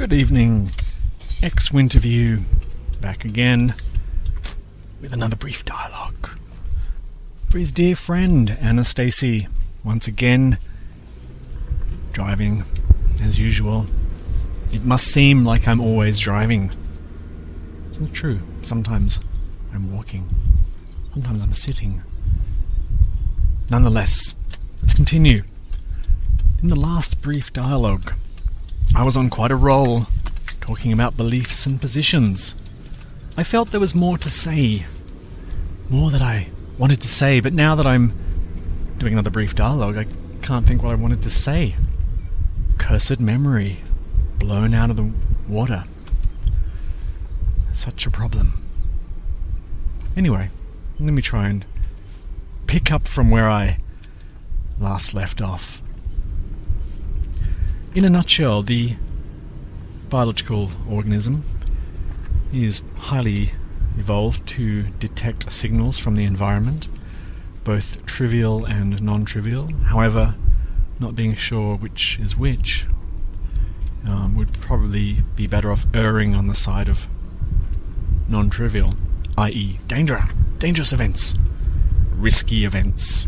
Good evening, ex-Winterview, back again with another brief dialogue for his dear friend Annastacey, once again driving as usual. It must seem like I'm always driving. It's not true. Sometimes I'm walking, sometimes I'm sitting. Nonetheless, let's continue. In the last brief dialogue, I was on quite a roll, talking about beliefs and positions. I felt there was more to say, more that I wanted to say, but now that I'm doing another brief dialogue, I can't think what I wanted to say. Cursed memory, blown out of the water. Such a problem. Anyway, let me try and pick up from where I last left off. In a nutshell, the biological organism is highly evolved to detect signals from the environment, both trivial and non-trivial. However, not being sure which is which would probably be better off erring on the side of non-trivial, i.e. dangerous events, risky events.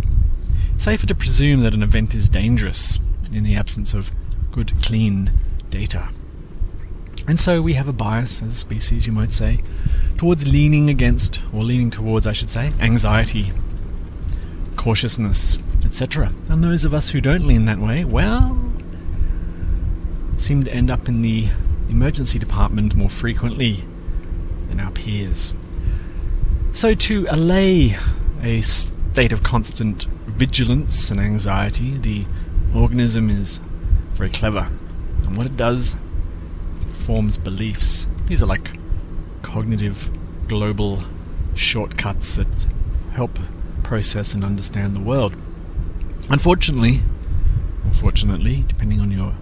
It's safer to presume that an event is dangerous in the absence of good, clean data. And so we have a bias, as a species, you might say, towards leaning towards, anxiety, cautiousness, etc. And those of us who don't lean that way, well, seem to end up in the emergency department more frequently than our peers. So to allay a state of constant vigilance and anxiety, the organism is very clever. And what it does, it forms beliefs. These are like cognitive global shortcuts that help process and understand the world. Unfortunately, depending on your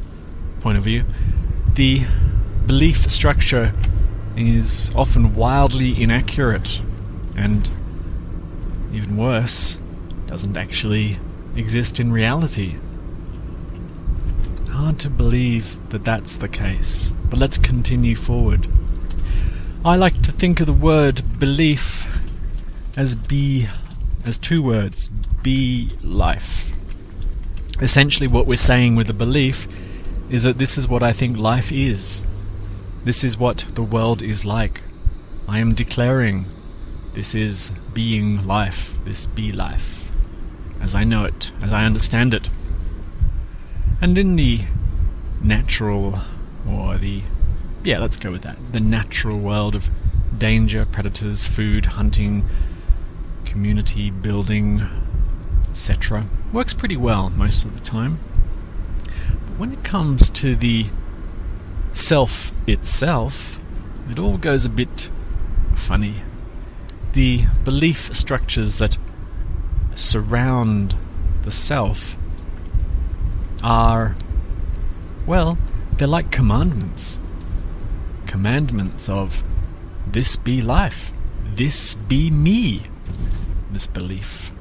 point of view, the belief structure is often wildly inaccurate and, even worse, doesn't actually exist in reality. Hard to believe that that's the case, but let's continue forward. I like to think of the word belief as two words, be life. Essentially what we're saying with a belief is that this is what I think life is. This is what the world is like. I am declaring this is being life, this be life, as I know it, as I understand it. And in the natural, let's go with that, the natural world of danger, predators, food, hunting, community building, etc., works pretty well most of the time. But when it comes to the self itself, it all goes a bit funny. The belief structures that surround the self are, they're like commandments. Commandments of this be life, this be me, this belief.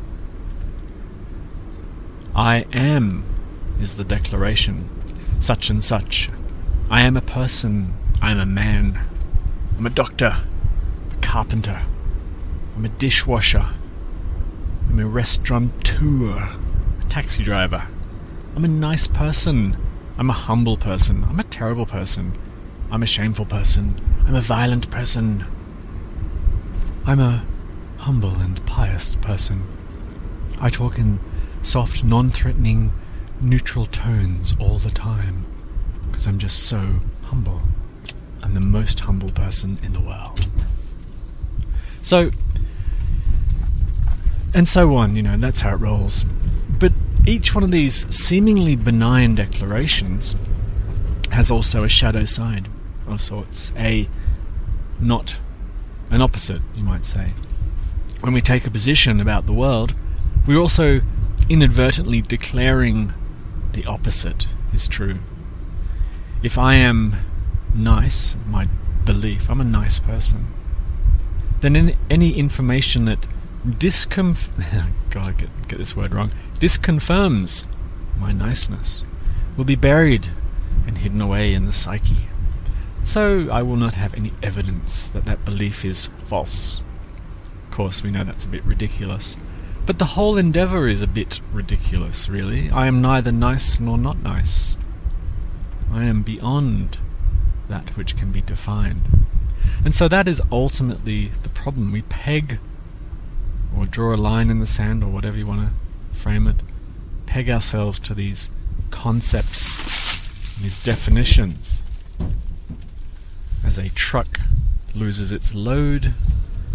I am is the declaration, such and such. I am a person, I am a man, I'm a doctor, a carpenter, I'm a dishwasher, I'm a restaurateur, a taxi driver. I'm a nice person. I'm a humble person. I'm a terrible person. I'm a shameful person. I'm a violent person. I'm a humble and pious person. I talk in soft, non-threatening, neutral tones all the time, because I'm just so humble. I'm the most humble person in the world. So, and so on, that's how it rolls. But each one of these seemingly benign declarations has also a shadow side of sorts, not an opposite, you might say. When we take a position about the world, we're also inadvertently declaring the opposite is true. If I am nice, my belief, I'm a nice person, then any information that get this word wrong, disconfirms my niceness will be buried and hidden away in the psyche. So I will not have any evidence that that belief is false. Of course, we know that's a bit ridiculous. But the whole endeavour is a bit ridiculous, really. I am neither nice nor not nice. I am beyond that which can be defined. And so that is ultimately the problem. We peg, or draw a line in the sand, or whatever you want to frame it, peg ourselves to these concepts, these definitions. As a truck loses its load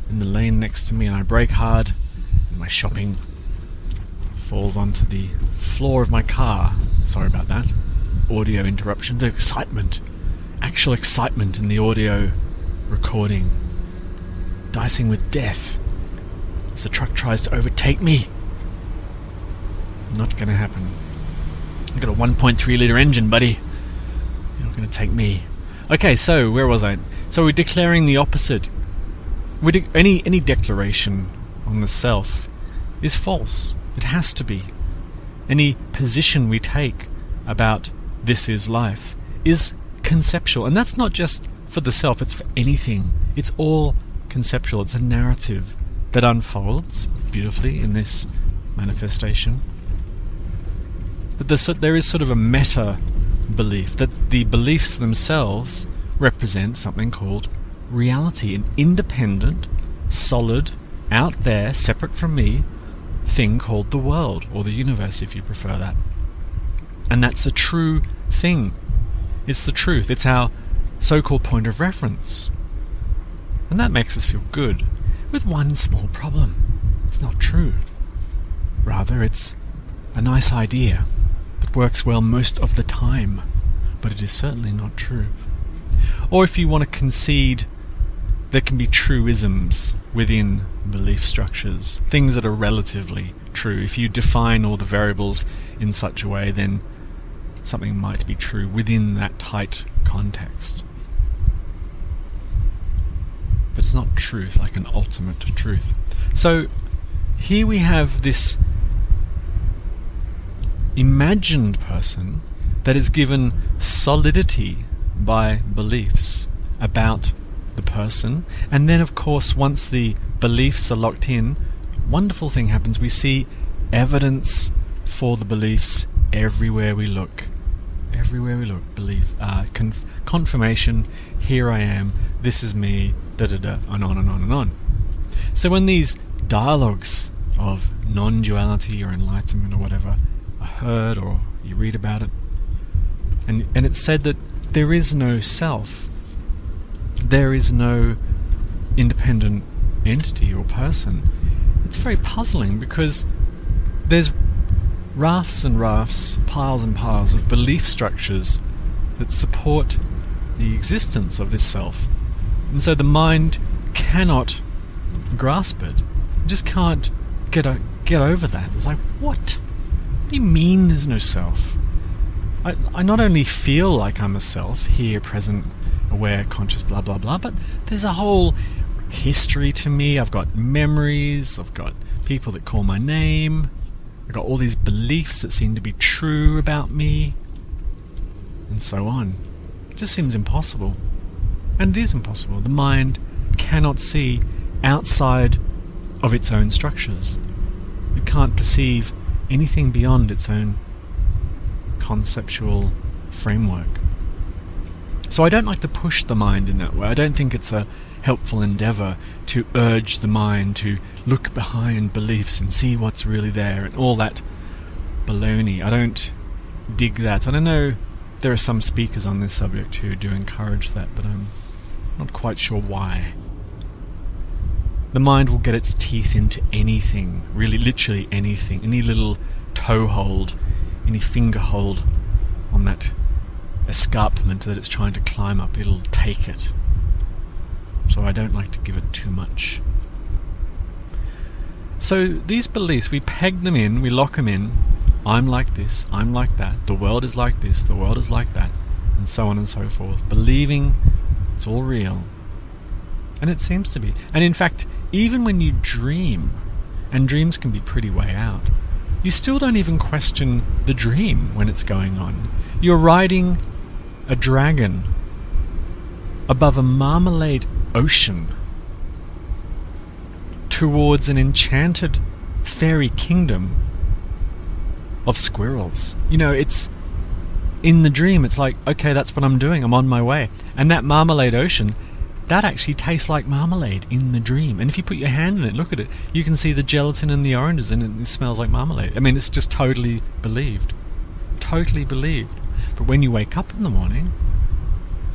in the lane next to me and I brake hard, and my shopping falls onto the floor of my car. Sorry about that. Audio interruption. The excitement. Actual excitement in the audio recording. Dicing with death as the truck tries to overtake me. Not going to happen. I've got a 1.3 litre engine, buddy. You're not going to take me. Okay, so where was I? So we're declaring the opposite. Any declaration on the self is false. It has to be. Any position we take about this is life is conceptual. And that's not just for the self, it's for anything. It's all conceptual. It's a narrative that unfolds beautifully in this manifestation. But there is sort of a meta belief that the beliefs themselves represent something called reality, an independent, solid, out there, separate from me, thing called the world, or the universe if you prefer that. And that's a true thing. It's the truth. It's our so-called point of reference. And that makes us feel good, with one small problem. It's not true. Rather, it's a nice idea that works well most of the time, but it is certainly not true. Or if you want to concede, there can be truisms within belief structures, things that are relatively true. If you define all the variables in such a way, then something might be true within that tight context. But it's not truth, like an ultimate truth. So here we have this imagined person that is given solidity by beliefs about the person, and then of course once the beliefs are locked in, wonderful thing happens. We see evidence for the beliefs everywhere we look. Everywhere we look, belief, confirmation, here I am, this is me, da-da-da, and on and on and on. So when these dialogues of non-duality or enlightenment or whatever are heard, or you read about it, and it's said that there is no self, there is no independent entity or person, it's very puzzling, because there's rafts and rafts, piles and piles of belief structures that support the existence of this self. And so the mind cannot grasp it. It just can't get over that. It's like, what? What do you mean there's no self? I not only feel like I'm a self, here, present, aware, conscious, blah, blah, blah, but there's a whole history to me. I've got memories, I've got people that call my name, I've got all these beliefs that seem to be true about me, and so on. It just seems impossible. And it is impossible. The mind cannot see outside of its own structures. It can't perceive anything beyond its own conceptual framework. So I don't like to push the mind in that way. I don't think it's a helpful endeavour to urge the mind to look behind beliefs and see what's really there and all that baloney. I don't dig that. And I know there are some speakers on this subject who do encourage that, but I'm not quite sure why. The mind will get its teeth into anything, really literally anything, any little toe hold, any finger hold on that escarpment that it's trying to climb up, it'll take it. So I don't like to give it too much. So these beliefs, we peg them in, we lock them in. I'm like this, I'm like that, the world is like this, the world is like that, and so on and so forth, believing it's all real. And it seems to be. And in fact, even when you dream, and dreams can be pretty way out, you still don't even question the dream when it's going on. You're riding a dragon above a marmalade ocean towards an enchanted fairy kingdom of squirrels. It's in the dream, it's like, okay, that's what I'm doing, I'm on my way. And that marmalade ocean, that actually tastes like marmalade in the dream. And if you put your hand in it, look at it, you can see the gelatin and the oranges, and it smells like marmalade. I mean, it's just totally believed. Totally believed. But when you wake up in the morning,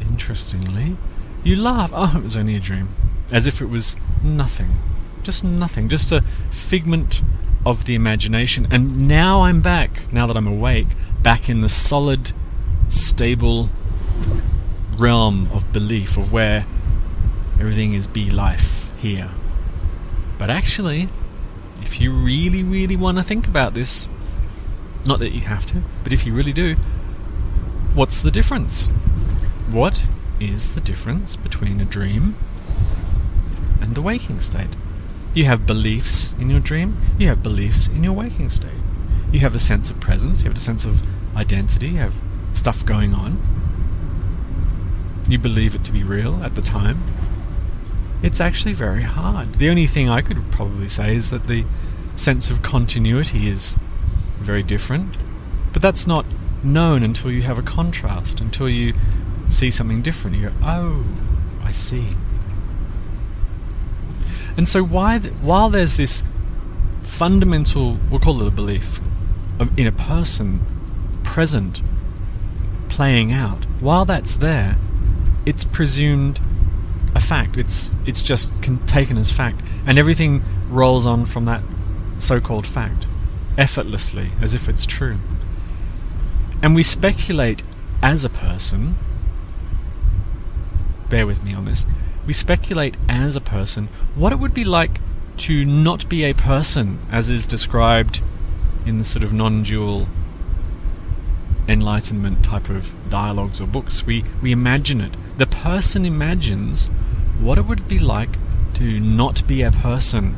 interestingly, you laugh. Oh, it was only a dream. As if it was nothing. Just nothing. Just a figment of the imagination. And now I'm back, now that I'm awake, back in the solid, stable realm of belief, of where everything is be life here. But actually, if you really, really want to think about this, not that you have to, but if you really do, what's the difference? What is the difference between a dream and the waking state? You have beliefs in your dream, you have beliefs in your waking state. You have a sense of presence, you have a sense of identity, you have stuff going on. You believe it to be real at the time. It's actually very hard. The only thing I could probably say is that the sense of continuity is very different. But that's not known until you have a contrast, until you see something different. You go, oh, I see. And so while there's this fundamental, we'll call it a belief, in a person present, playing out, while that's there, it's presumed a fact. It's just taken as fact, and everything rolls on from that so-called fact, effortlessly, as if it's true. And we speculate as a person, bear with me on this, we speculate as a person what it would be like to not be a person, as is described in the sort of non-dual Enlightenment type of dialogues or books. We imagine it. The person imagines what it would be like to not be a person.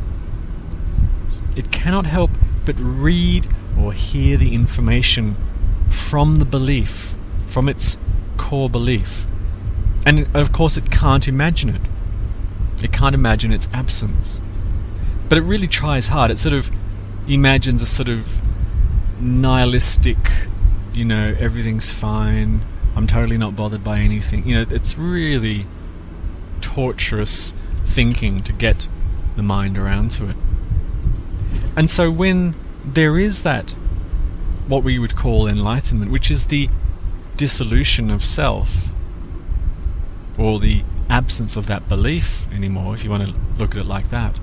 It cannot help but read or hear the information from the belief, from its core belief. And of course it can't imagine it. It can't imagine its absence. But it really tries hard. It sort of imagines a sort of nihilistic, everything's fine, I'm totally not bothered by anything. It's really torturous thinking to get the mind around to it. And so when there is that, what we would call enlightenment, which is the dissolution of self, or the absence of that belief anymore, if you want to look at it like that,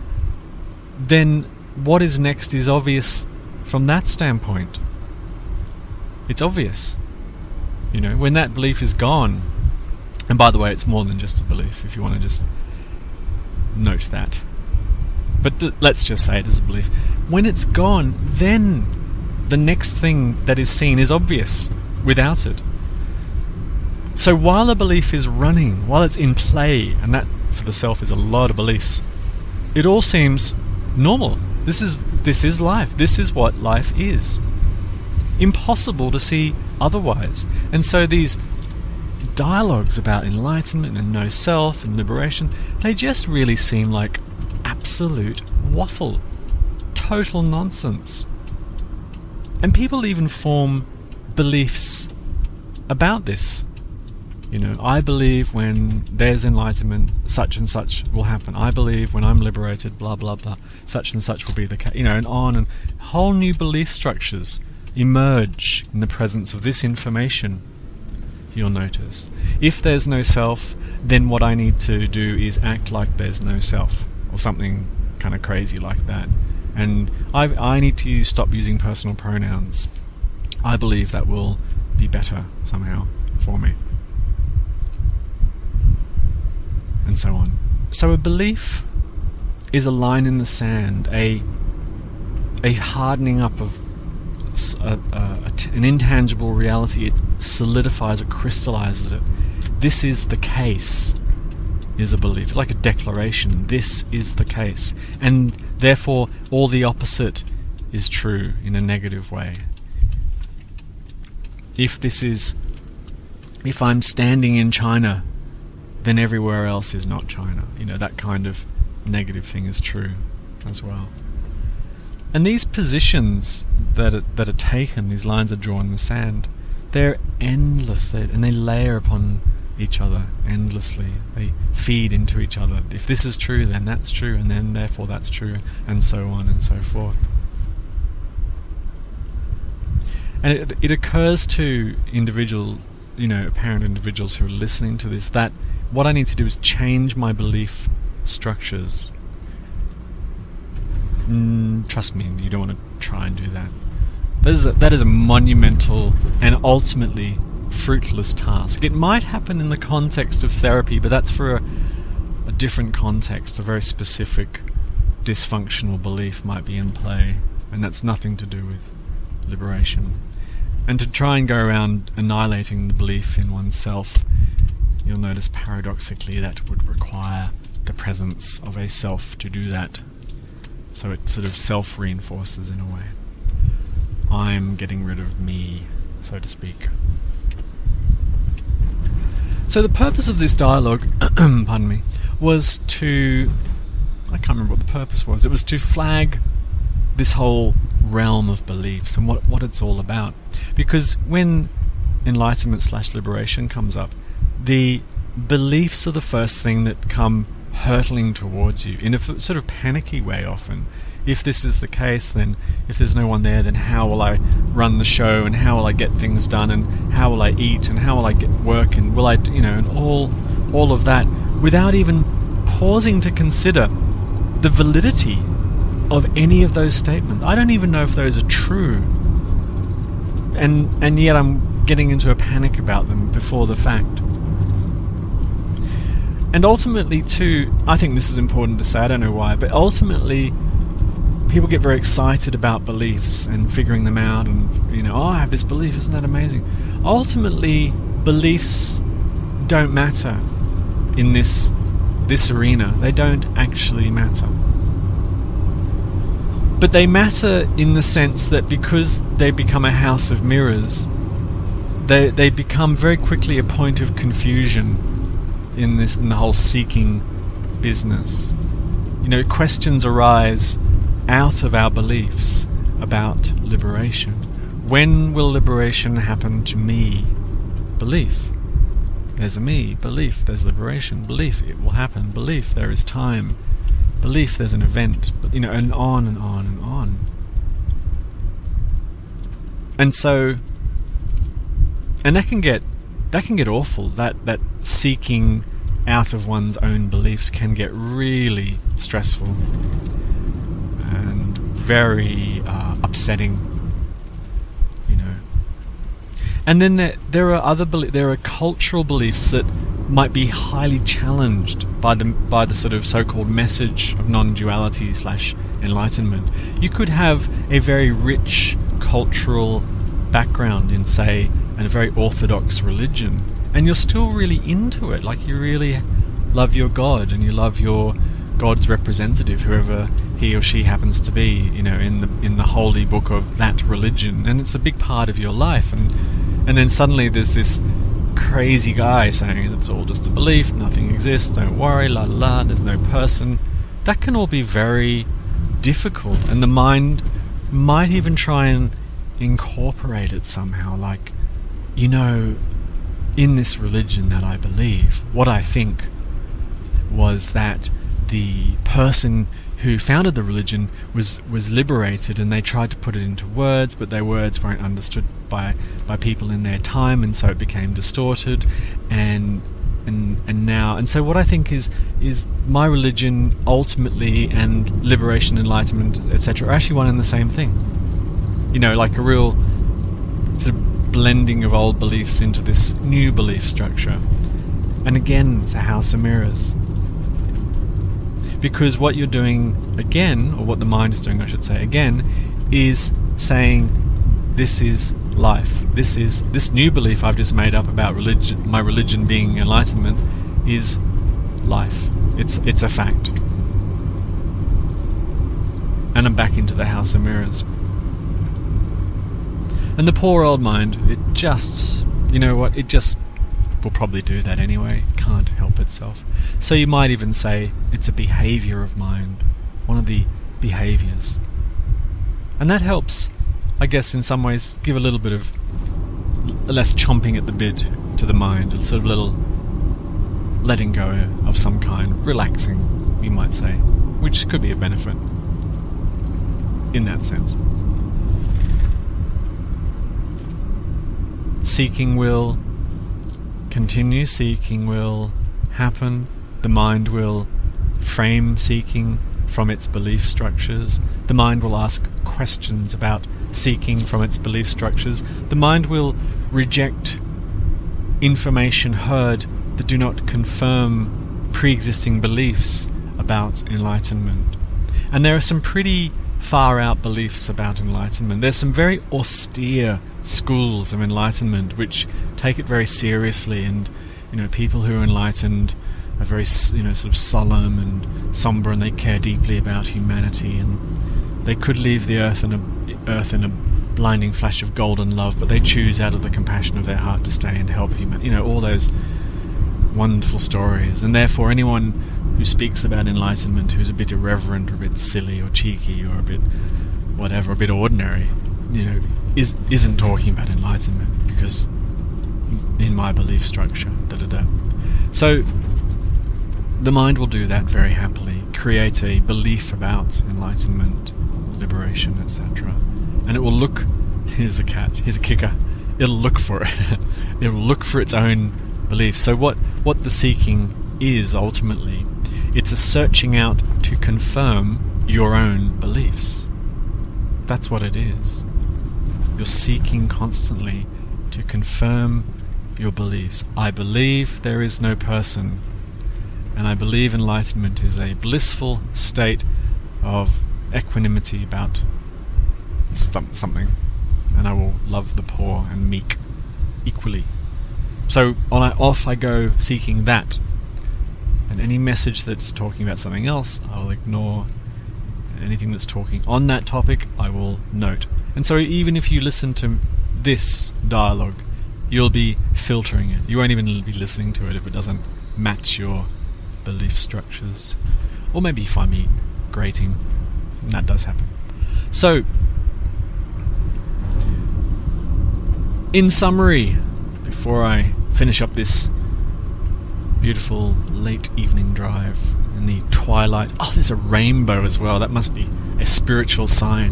then what is next is obvious from that standpoint. It's obvious. When that belief is gone, and by the way, it's more than just a belief, if you want to just note that. But let's just say it is a belief. When it's gone, then the next thing that is seen is obvious without it. So while a belief is running, while it's in play, and that for the self is a lot of beliefs, it all seems normal. This is life. This is what life is. Impossible to see otherwise. And so these dialogues about enlightenment and no self and liberation, they just really seem like absolute waffle. Total nonsense. And people even form beliefs about this. I believe when there's enlightenment, such and such will happen. I believe when I'm liberated, blah, blah, blah, such and such will be the case. And on, and whole new belief structures emerge in the presence of this information, you'll notice. If there's no self, then what I need to do is act like there's no self, or something kind of crazy like that. And I need to stop using personal pronouns. I believe that will be better somehow for me. And so on. So a belief is a line in the sand, a hardening up of an intangible reality. It solidifies, it crystallizes it. This is the case, is a belief. It's like a declaration. This is the case. And therefore, all the opposite is true in a negative way. If I'm standing in China, then everywhere else is not China. That kind of negative thing is true as well. And these positions that are taken, these lines are drawn in the sand, they're endless, and they layer upon each other endlessly. They feed into each other. If this is true, then that's true, and then therefore that's true, and so on and so forth. And it occurs to individuals, apparent individuals who are listening to this, that what I need to do is change my belief structures. Trust me, you don't want to try and do that. That is a monumental and ultimately fruitless task. It might happen in the context of therapy, but that's for a different context. A very specific dysfunctional belief might be in play, and that's nothing to do with liberation. And to try and go around annihilating the belief in oneself, you'll notice paradoxically that would require the presence of a self to do that. So it sort of self-reinforces in a way. I'm getting rid of me, so to speak. So the purpose of this dialogue, pardon me, was to... I can't remember what the purpose was. It was to flag this whole realm of beliefs and what it's all about. Because when enlightenment/liberation comes up, the beliefs are the first thing that come hurtling towards you in a sort of panicky way often. If this is the case, then if there's no one there, then how will I run the show, and how will I get things done, and how will I eat, and how will I get work, and will I, and all of that, without even pausing to consider the validity of any of those statements. I don't even know if those are true, and yet I'm getting into a panic about them before the fact. And ultimately too, I think this is important to say, I don't know why, but ultimately people get very excited about beliefs and figuring them out, and I have this belief, isn't that amazing? Ultimately, beliefs don't matter in this arena. They don't actually matter. But they matter in the sense that because they become a house of mirrors, they become very quickly a point of confusion in the whole seeking business. Questions arise out of our beliefs about liberation. When will liberation happen to me? Belief. There's a me. Belief. There's liberation. Belief. It will happen. Belief. There is time. Belief. There's an event. And on and on and on. And so, and that can get awful. That seeking out of one's own beliefs can get really stressful and very upsetting, And then there are cultural beliefs that might be highly challenged by the sort of so-called message of non-duality / enlightenment. You could have a very rich cultural background in, say, a very orthodox religion, and you're still really into it. Like, you really love your God, and you love your God's representative, whoever he or she happens to be, in the holy book of that religion, and it's a big part of your life. And then suddenly there's this crazy guy saying it's all just a belief, nothing exists, don't worry, la la la, there's no person. That can all be very difficult, and the mind might even try and incorporate it somehow, like, in this religion that I believe, what I think was that the person who founded the religion was liberated, and they tried to put it into words, but their words weren't understood by people in their time, and so it became distorted, and so what I think is my religion ultimately, and liberation, enlightenment, etc., are actually one and the same thing. Like a real sort of blending of old beliefs into this new belief structure. And again, it's a house of mirrors. Because what you're doing again, or what the mind is doing, I should say, again, is saying, this is life. This new belief I've just made up about religion, my religion being enlightenment, is life. It's a fact. And I'm back into the house of mirrors. And the poor old mind, it just will probably do that anyway. Can't help itself. So you might even say it's a behaviour of mind, one of the behaviours. And that helps, I guess, in some ways, give a little bit of less chomping at the bit to the mind, a sort of little letting go of some kind, relaxing, you might say, which could be a benefit in that sense. Seeking will continue, seeking will happen, the mind will frame seeking from its belief structures, the mind will ask questions about seeking from its belief structures, the mind will reject information heard that do not confirm pre-existing beliefs about enlightenment. And there are some pretty far-out beliefs about enlightenment. There's some very austere schools of enlightenment which take it very seriously, and people who are enlightened are very sort of solemn and somber, and they care deeply about humanity, and they could leave the earth in a blinding flash of golden love, but they choose out of the compassion of their heart to stay and help humanity. All those wonderful stories. And therefore anyone who speaks about enlightenment who's a bit irreverent or a bit silly or cheeky or a bit whatever, a bit ordinary, isn't talking about enlightenment, because in my belief structure, So the mind will do that very happily, create a belief about enlightenment, liberation, etc. And it will look, here's a catch, here's a kicker, it'll look for it. It will look for its own belief. So what the seeking is ultimately, it's a searching out to confirm your own beliefs. That's what it is. You're seeking constantly to confirm your beliefs. I believe there is no person, and I believe enlightenment is a blissful state of equanimity about something, and I will love the poor and meek equally. So off I go seeking that, and any message that's talking about something else I will ignore. Anything that's talking on that topic I will note. And so even if you listen to this dialogue, you'll be filtering it. You won't even be listening to it if it doesn't match your belief structures. Or maybe you find me grating, and that does happen. So, in summary, before I finish up this beautiful late evening drive in the twilight. Oh, there's a rainbow as well. That must be a spiritual sign.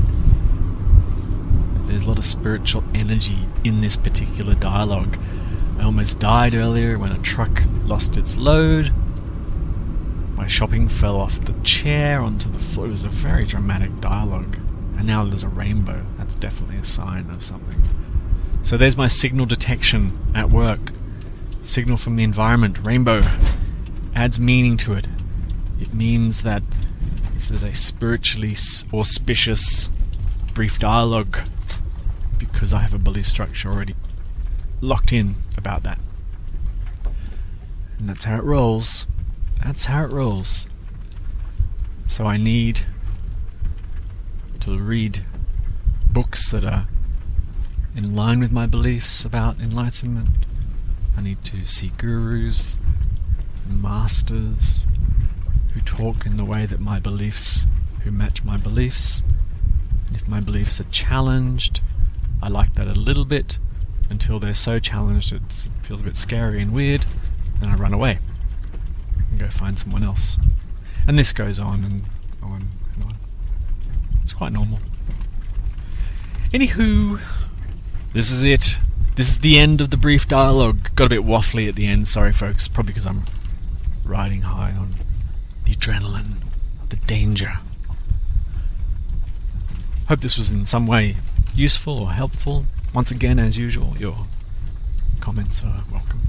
There's a lot of spiritual energy in this particular dialogue. I almost died earlier when a truck lost its load. My shopping fell off the chair onto the floor. It was a very dramatic dialogue. And now there's a rainbow. That's definitely a sign of something. So there's my signal detection at work. Signal from the environment, rainbow, adds meaning to it. It means that this is a spiritually auspicious brief dialogue, because I have a belief structure already locked in about that. And that's how it rolls. That's how it rolls. So I need to read books that are in line with my beliefs about enlightenment. I need to see gurus, masters, who talk in the way that my beliefs, who match my beliefs. And if my beliefs are challenged, I like that a little bit, until they're so challenged it feels a bit scary and weird, then I run away and go find someone else. And this goes on and on and on. It's quite normal. Anywho, this is it. This is the end of the brief dialogue. Got a bit waffly at the end, sorry folks, probably because I'm riding high on the adrenaline, the danger. Hope this was in some way useful or helpful. Once again, as usual, your comments are welcome.